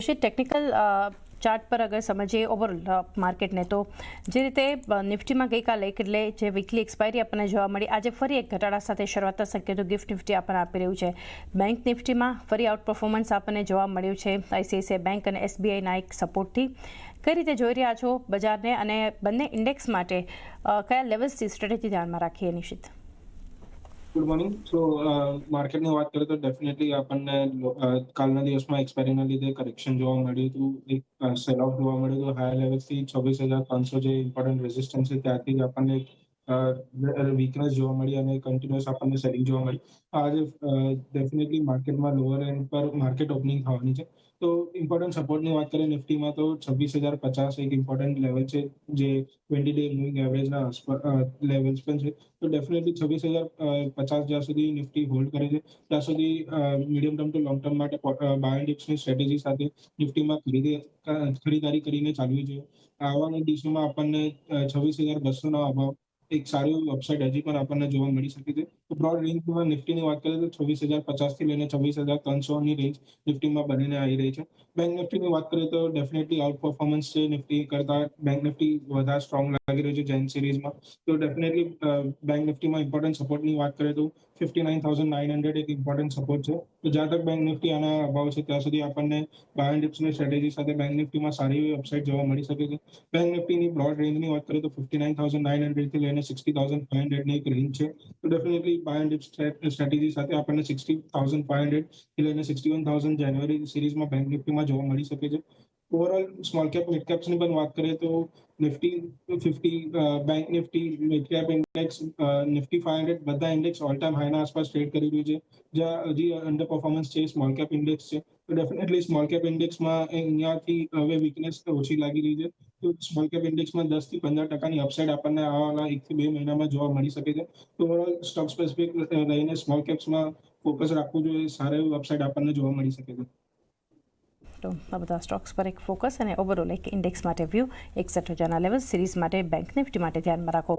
નિશ્ચિત technical chart પર અગર સમજીએ ઓવરઓલ માર્કેટને તો જે રીતે નિફ્ટીમાં ગઈકાલે એટલે જે વીકલી એક્સપાયરી આપણને જોવા મળી, આજે ફરી એક ઘટાડા સાથે શરૂઆતના સંકેતો ગિફ્ટ નિફ્ટી આપણને આપી રહ્યું છે. બેંક નિફ્ટીમાં ફરી આઉટ પરફોર્મન્સ આપણને જોવા મળ્યું છે આઈસીઆઈસીઆઈ બેંક અને એસબીઆઈના એક સપોર્ટથી. કઈ રીતે જોઈ રહ્યા છો બજારને અને બંને ઇન્ડેક્સ માટે કયા લેવલ્સથી સ્ટ્રેટેજી ધ્યાનમાં રાખીએ નિશ્ચિત? Good morning. સો માર્કેટની વાત કરીએ તો ડેફિનેટલી આપણને કાલના દિવસમાં એક્સપાયરીના લીધે કરેક્શન જોવા મળ્યું હતું, એક સેલ ઓફ જોવા મળ્યું હતું હાયર લેવલથી 26,500 જે ઇમ્પોર્ટન્ટ રેઝિસ્ટન્સ છે ત્યાંથી જ આપણને વીકનેસ જોવા મળી અને કન્ટિન્યુઅસ આપણને સેલિંગ જોવા મળી. આજે ડેફિનેટલી માર્કેટમાં લોઅર એન્ડ પર માર્કેટ ઓપનિંગ થવાની છે. તો ઇમ્પોર્ટન્ટ સપોર્ટની વાત કરીએ નિફ્ટીમાં તો 26,050 એક ઇમ્પોર્ટન્ટ લેવલ છે જે 20 ડે મૂવિંગ એવરેજના લેવલ્સ પણ છે. તો ડેફિનેટલી 26,050 જ્યાં સુધી નિફ્ટી હોલ્ડ કરે છે ત્યાં સુધી medium term to long term માટે બાય ડિપ્સની સ્ટ્રેટેજી સાથે નિફ્ટીમાં ખરીદારી કરીને ચાલવી જોઈએ. આવવાના દિવસોમાં આપણને 26,200 અભાવ એક સારું અપસાઇડ હજી પણ આપણને જોવા મળી શકે છે. તો બ્રોડ રેન્જમાં નિફ્ટીની વાત કરીએ તો 26,050 થી લઈને 26,300 ની રેન્જ નિફ્ટીમાં બનીને આવી રહી છે. બેંક નિફ્ટીની વાત કરીએ તો ડેફિનેટલી આઉટ પરફોર્મન્સ છે નિફ્ટી કરતા બેંક નિફ્ટી વધારે સ્ટ્રોંગ લાગી રહ્યું છે જેન સિરીઝમાં. તો ડેફિનેટલી બેંક નિફ્ટીમાં ઇમ્પોર્ટન્ટ સપોર્ટની વાત કરીએ તો 59,900 એક ઇમ્પોર્ટન્ટ સપોર્ટ છે. તો જ્યાં તક બેંક નિફ્ટી આના અભાવ છે ત્યાં સુધી આપણને બાય ડિપ્સની સ્ટ્રેટેજી સાથે બેંક નિફ્ટીમાં સારી એવી અપસાઇડ જોવા મળી શકે છે. બેંક નિફ્ટીની બ્રોડ રેન્જની વાત કરીએ તો 59,900 થી લઈને 60,500 ની એક રેન્જ છે. તો ડેફિનેટલી બાય ડિપ્સ સ્ટ્રેટેજી સાથે આપણને 60,500 થી લઈને 61,000 જાન્યુઆરી સિરીઝમાં બેંક નિફ્ટીમાં જોવા મળી શકે છે. ઓવરઓલ સ્મોલ કેપ મિડ કેપ્સની પણ વાત કરીએ તો Nifty 50, bank Nifty, mid cap index, Nifty 500 બધા ઇન્ડેક્સ ઓલ ટાઈમ હાઈના આસપાસ ટ્રેડ કરી રહ્યું છે. જ્યાં હજી અંડર પરફોર્મન્સ છે સ્મોલ કેપ ઇન્ડેક્સ છે. તો ડેફિનેટલી સ્મોલ કેપ ઇન્ડેક્સમાં અહીંયાથી હવે વીકનેસ ઓછી લાગી રહી છે. તો સ્મોલ કેપ ઇન્ડેક્સમાં 10 થી 15% અપસાઇડ આપણને આવવાના 1 થી 2 મહિનામાં જોવા મળી શકે છે. તો ઓવરઓલ સ્ટોક સ્પેસિફિક રહીને સ્મોલ કેપ્સમાં ફોકસ રાખવું જોઈએ, સારા એવું અપસાઇડ આપણને જોવા મળી શકે છે. તો આ બધા સ્ટોક્સ પર એક ફોકસ અને ઓવરઓલ એક ઇન્ડેક્સ માટે વ્યૂ, 61,000 લેવલ સિરીઝ માટે બેંક નિફ્ટી માટે ધ્યાનમાં રાખો.